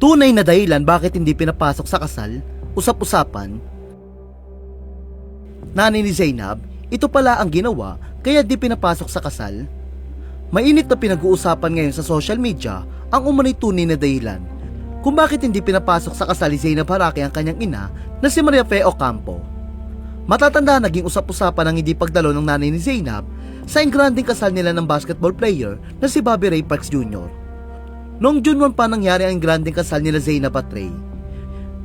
Tunay na dahilan bakit hindi pinapasok sa kasal, usap-usapan. Nanay ni Zainab, ito pala ang ginawa kaya di pinapasok sa kasal. Mainit na pinag-uusapan ngayon sa social media ang umano'y tunay na dahilan kung bakit hindi pinapasok sa kasal ni Zainab Harake ang kanyang ina na si Maria Fe Ocampo. Matatanda naging usap-usapan ang hindi pagdalo ng nanay ni Zainab sa engranding kasal nila ng basketball player na si Bobby Ray Parks Jr. Noong June 1 pa nangyari ang engranding kasal nila Zainab at Ray.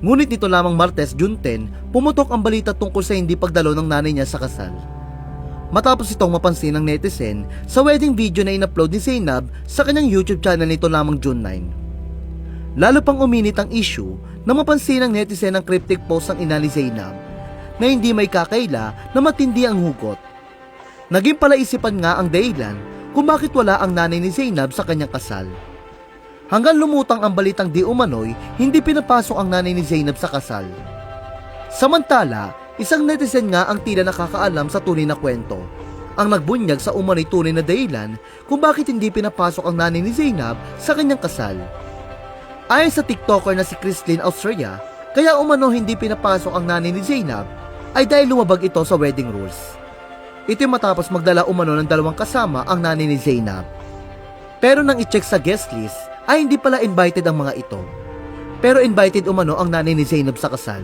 Ngunit nito lamang Martes, June 10, pumutok ang balita tungkol sa hindi pagdalo ng nanay niya sa kasal. Matapos itong mapansin ng netizen sa wedding video na in-upload ni Zainab sa kanyang YouTube channel nito lamang June 9. Lalo pang uminit ang issue na mapansin ng netizen ang cryptic post ng ina ni Zainab na hindi may kakaila na matindi ang hugot. Naging palaisipan nga ang dahilan kung bakit wala ang nanay ni Zainab sa kanyang kasal. Hanggang lumutang ang balitang di umano'y hindi pinapasok ang nanay ni Zainab sa kasal. Samantala, isang netizen nga ang tila nakakaalam sa tunay na kwento, ang nagbunyag sa umano'y tunay na dahilan kung bakit hindi pinapasok ang nanay ni Zainab sa kanyang kasal. Ayon sa TikToker na si Chrislyn Austria, kaya umano hindi pinapasok ang nanay ni Zainab ay dahil lumabag ito sa wedding rules. Ito matapos magdala umano ng dalawang kasama ang nanay ni Zainab. Pero nang i-check sa guest list, ay hindi pala invited ang mga ito. Pero invited umano ang nanay ni Zainab sa kasal.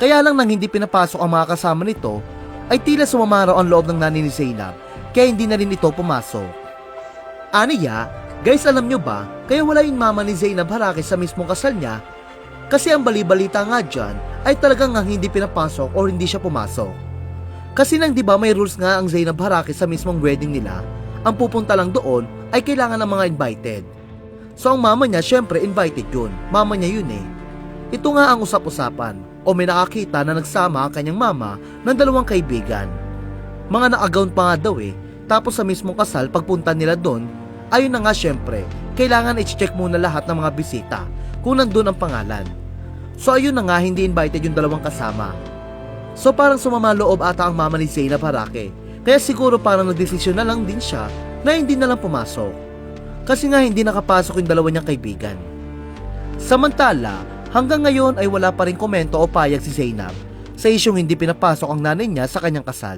Kaya lang nang hindi pinapasok ang mga kasama nito, ay tila sumama raw ang loob ng nanay ni Zainab, kaya hindi na rin ito pumasok. Aniya, guys, alam nyo ba, kaya wala yung mama ni Zainab Harake sa mismong kasal niya? Kasi ang bali-balita nga dyan ay talagang nga hindi pinapasok o hindi siya pumasok. Kasi nang di ba may rules nga ang Zainab Harake sa mismong wedding nila, ang pupunta lang doon ay kailangan ng mga invited. So ang mama niya syempre invited yun, mama niya yun eh. Ito nga ang usap-usapan, o may nakakita na nagsama ang kanyang mama ng dalawang kaibigan. Mga naka-gown pa nga daw eh, tapos sa mismong kasal pagpunta nila doon, ayun na nga syempre, kailangan i-check muna lahat ng mga bisita kung nandun ang pangalan. So ayun na nga hindi invited yung dalawang kasama. So parang sumama loob ata ang mama ni Zainab Harake, kaya siguro parang nagdesisyon na lang din siya na hindi na lang pumasok. Kasi nga hindi nakapasok yung dalawa niyang kaibigan. Samantala, hanggang ngayon ay wala pa rin komento o payag si Zainab sa isyong hindi pinapasok ang nanay niya sa kanyang kasal.